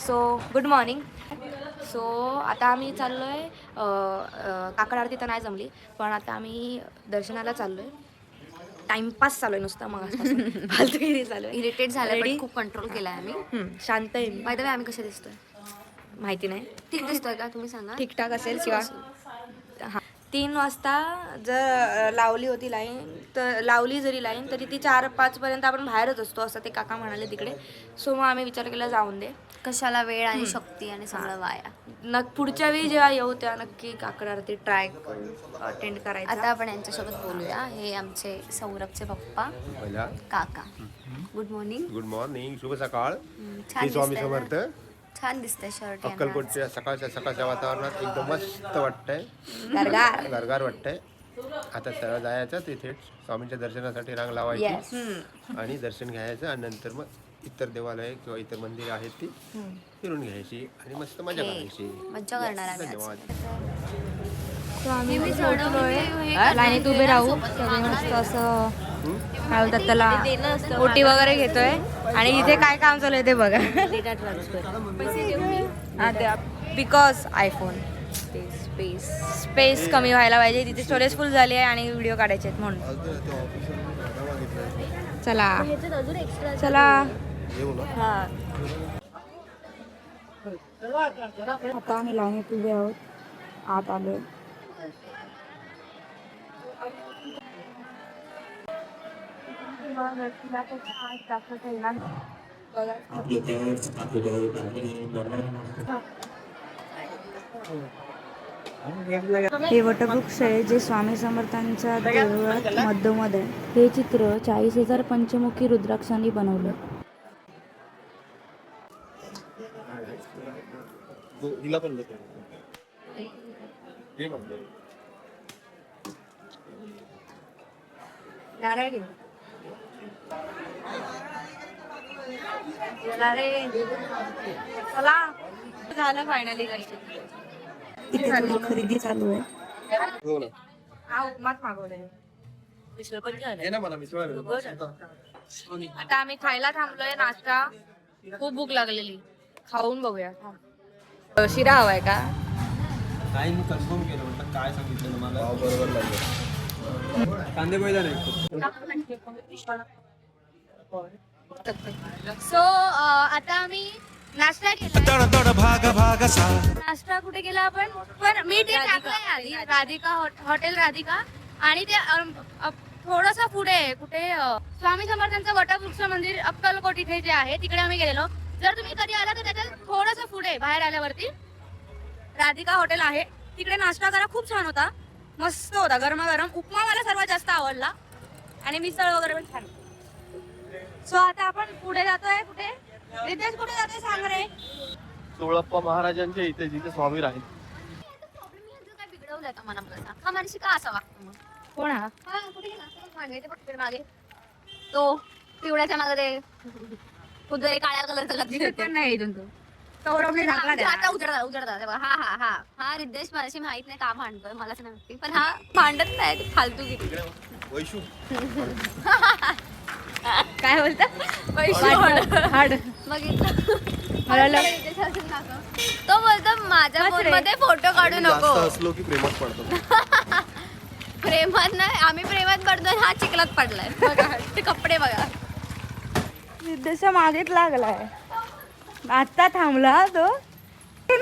So good morning. So आता आम्ही चाललो आहे काकड आरती तर नाही जमली, पण आता आम्ही दर्शनाला चाललो आहे. टाइमपास चालू आहे नुसता मग फालतूगिरी चालू आहे. इरिटेट झालं Ready? पण खूप कंट्रोल केलाय आम्ही. शांत आहे मी. बाय द वे आम्ही कसे दिसतोय? माहिती नाही, ठीक दिसतोय का तुम्ही सांगा. ठीकठाक असेल किंवा हां 3 वाजता जर लावली होती लाईन, तर लावली जरी लाईन तरी ती 4-5 पर्यंत आपण बाहेरच असतो असं ते काका म्हणाले तिकडे. सो मग आम्ही विचार केला जाऊन दे, कशाला वेळ आणि शक्ती आणि सगळं वाया. पुढच्या वेळी जेव्हा येऊ तेव्हा नक्की काकड आरती ट्राय अटेंड करायचा. आता आपण यांच्यासोबत बोलूया. हे आमचे सौरभचे पप्पा काका. Good morning. गुड मॉर्निंग, शुभ सकाळ. छान स्वामी दिसतंय ना? समर्थ. छान दिसतंय शर्ट. अक्कलकोटच्या सकाळच्या वातावरणात एकदम मस्त वाटतंय, गारगार. गारगार वाटतंय. आता सरळ जायचं तिथे स्वामींच्या दर्शनासाठी रांग लावायची आणि दर्शन घ्यायचं आणि नंतर मग इतर देवालय किंवा इतर मंदिरे आहेत ती फिरून घ्यायची आणि मस्त मजा करायची. मजा करणार आम्ही आज. धन्यवाद. सो आम्ही लाईनीत उभे राहू सगळे मस्त असं काय बोलतात त्याला ओटी वगैरे घेतोय आणि इथे काय काम चालू आहे ते बघा. बिकॉज आयफोन स्पेस कमी व्हायला पाहिजे, तिथे स्टोरेज फुल झाली आहे आणि व्हिडिओ काढायचे आहेत म्हणून. चला चला. आता आम्ही लाईनीत उभे आहोत, आत आलोय. हे वटवृक्ष आहे जे स्वामी समर्थांच्या देवळात मध्यमध आहे. हे चित्र 40,000 पंचमुखी रुद्राक्षांनी बनवलं. झालं फायनली. इथे थोडी खरेदी चालू आहे. आता आम्ही खायला थांबलोय. नाश्ता खूप भूक लागलेली, खाऊन बघूया. शिरा हवाय का? काय मी कन्फर्म केलं म्हटलं काय सांगितलं मला बरोबर लागलं. कांदे पहिला नाही. सो आता आम्ही नाश्ता केला. नाश्ता कुठे केला आपण? पण मी ते टाकलंय आधी राधिका हॉटेल राधिका. आणि ते थोडंसं पुढे कुठे स्वामी समर्थांचं वटवृक्ष मंदिर अक्कलकोट इथे जे आहे तिकडे आम्ही गेलेलो. जर तुम्ही कधी आला तर त्याच्या थोडंसं पुढे बाहेर आल्यावरती राधिका हॉटेल आहे, तिकडे नाश्ता करा. खूप छान होता, मस्त होता, गरमागरम. उपमा मला सर्वात जास्त आवडला आणि मिसळ वगैरे पण छान. सो आता आपण पुढे जातोय. कुठे रितेश कुठे जातोय सांग रे? सोळप्पा महाराजांच्या इथे जिथे स्वामी राहील. काय बिघडवलंय का मला हा माणशी का असा वागतो मग? कोण हा? कुठे गेला? मागे ते पटकन मागे तो पिवळ्याच्या मागे ते कुठे काळ्या कलरचा पण नाही इथून तो सौरभने ढाकला द्या. आता उजळता तेव्हा हा हा हा हा रिद्देश माझ्याशी माहित नाही का भांडतोय मलाच नाही माहिती, पण हा भांडत नाही, फालतू गिरी. वैशू काय बोलतात? हाड तो बोलतो माझ्या फोन मध्ये फोटो काढू नको. असलो की प्रेमात पडतो. प्रेमात नाही, आम्ही प्रेमात पडतोय, हा चिखलात पडलाय. बघा ते कपडे बघा. रिद्धेशच्या मागेच लागलाय. आता थांबला तो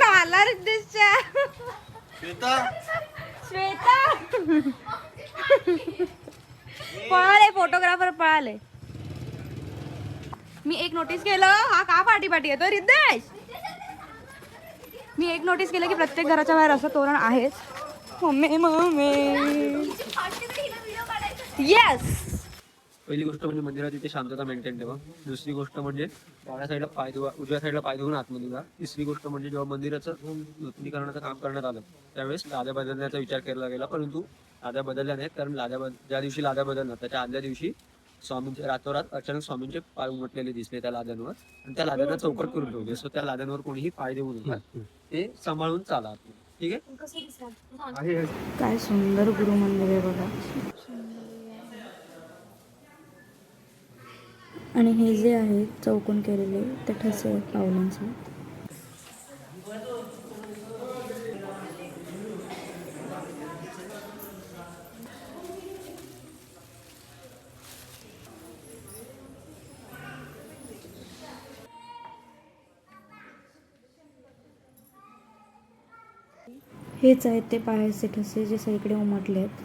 आला रिद्धेशच्या. श्वेता पळाले, फोटोग्राफर पळाले. मी एक नोटीस केलं, हा का पाठी येतो रिद्धेश. मी एक नोटीस केलं की प्रत्येक घराच्या बाहेर असं तोरण आहेच. Mummy yes. पहिली गोष्ट म्हणजे मंदिरात तिथे शांतता मेंटेन ठेवा. दुसरी गोष्ट म्हणजे डाव्या साईडला पाय धुवा, उजव्या साईडला पाय धुवून आतमध्ये जा. तिसरी गोष्ट म्हणजे जेव्हा मंदिराचं नूतनीकरणाचं काम करण्यात आलं त्यावेळेस लाद्या बदलण्याचा विचार केला गेला, परंतु लाद्या बदलल्या नाहीत. कारण ज्या दिवशी लाद्या बदलणार त्याच्या आदल्या दिवशी स्वामींचे रातोरात अचानक स्वामींचे पाय उमटलेले दिसले त्या लाद्यांवर आणि त्या लाद्यांना चौकट करून ठेवले. सो त्या लाद्यांवर कोणीही पाय देऊ नका, ते सांभाळून चाला. ठीक आहे. काय सुंदर गुरु मंदिर आहे बघा. आणि हे जे आहे चौकोन केलेले ते ठसे आहेत पावलांचे. हेच आहेत ते पायाचे ठसे जे सगळीकडे उमटले आहेत.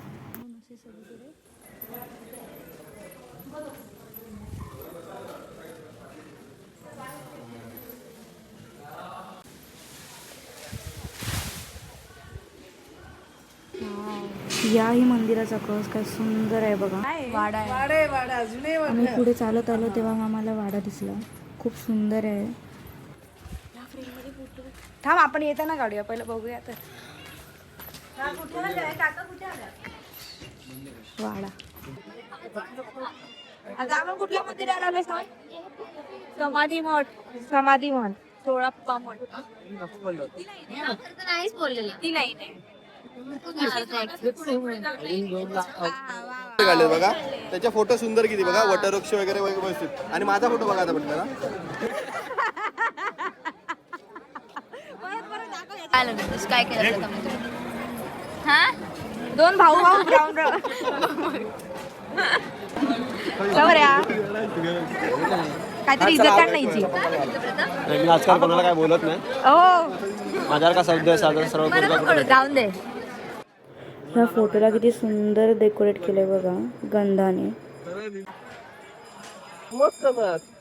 याही मंदिराचा कळस काय सुंदर आहे बघा. वाडा आहे. आम्ही पुढे चालत आलो तेव्हा आम्हाला वाडा दिसला. खूप सुंदर आहे. थांब आपण येताना काढूया पहिलं बघूया तर. वाडा. आता आपण कुठल्या मंदिराला आलोय सांग? समाधी मठ. समाधी मठ. सोळाप्पा मठ. नाहीच बोललेलं. ती नाही. काढले बघा, त्याचे फोटो सुंदर किती बघा, वटवृक्ष वगैरे व्यवस्थित. आणि माझा फोटो बघा आता म्हटलं काय केलं हा 2 भाऊ ग्राउंड काहीतरी इज्जत काढण्याची. मी आजकाल कोणाला काय बोलत नाही. हो माझ्यावर का शब्द साधन सर्व जाऊन दे. ह्या फोटोला किती सुंदर डेकोरेट केलंय बघा गंधाने.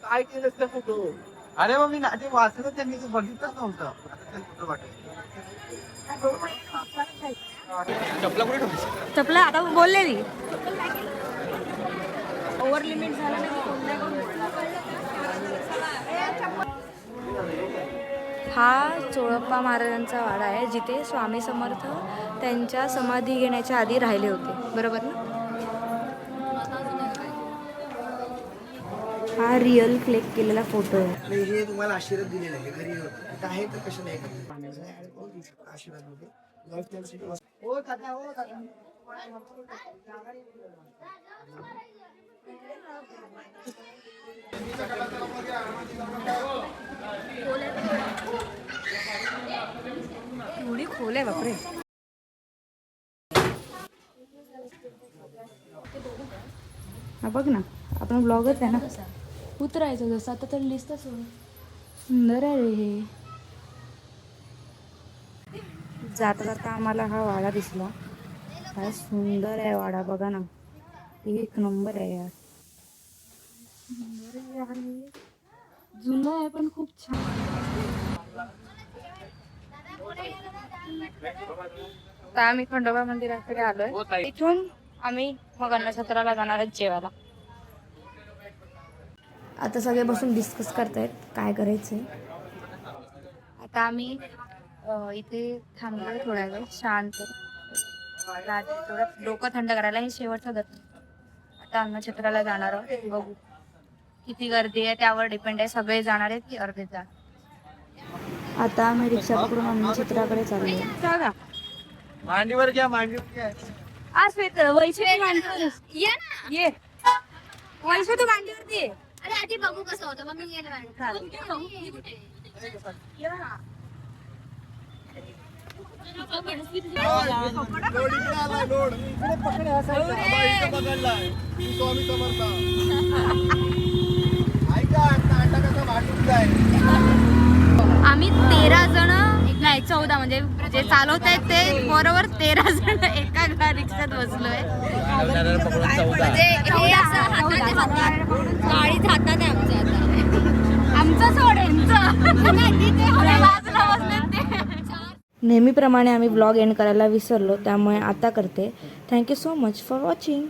काय केलं त्या फोटो? अरे मग मी नाते वाचलं त्यांनी बघितलंच नव्हतं. चपला कुठे ठेवली? चपला आता बोललेली ओव्हर लिमिट झालं हा चोळप्पा महाराजांचा वाडा आहे जिथे स्वामी समर्थ त्यांच्या समाधी घेण्याच्या आधी राहिले होते. बरोबर ना? हा रिअल क्लिक केलेला फोटो आहे. हे तुम्हाला आशीर्वाद दिलेला आहे घरी होतं आहे तर कशा नाही आशीर्वाद एवढी खोल आहे बापरे. हा बघ ना आपण ब्लॉगच आहे ना. उतरायचं जसं आता तर लिस्टच सुंदर आहे रे हे. जाता जाता आम्हाला हा वाडा दिसला. काय सुंदर आहे वाडा बघा ना. एक नंबर आहे यार. जुनं आहे पण खूप छान. आता आम्ही खंडोबा मंदिराकडे आलोय. इथून आम्ही मग अन्नछत्राला जाणार आहेत जेवायला. आता सगळे बसून डिस्कस करतायत काय करायचंय. आता आम्ही इथे थांबलोय थोड्या वेळ शांत थोडं डोकं थंड करायला. हे शेवटचं दर्शन. आता अन्नछत्राला जाणार आहोत. बघू किती गर्दी आहे त्यावर डिपेंड आहे. सगळे जाणार आहेत की अर्धे जाणार. आता आम्ही रिक्षा पकडून अन्नछत्राकडे चाललोय. मांडीवर घ्या, मांडीवर घ्या. आज वैशाली मांडीवर ये. वैशाली तू मांडीवरती ये. अरे आधी बघू कसं होतं मग मी गेलं स्वामी समर्थ ऐका आता कसा भांडून आम्ही 13 जण नाही 14 म्हणजे जे चालवत आहेत ते बरोबर 13 जण एका रिक्षात बसलोय. म्हणजे हे असं हाताने गाडीत हातात आहे आमच्या आता. आमचं सोड बाजूला बसले ते. नेहमीप्रमाणे आम्ही ब्लॉग एंड करायला विसरलो त्यामुळे आता करते. Thank you so much for watching.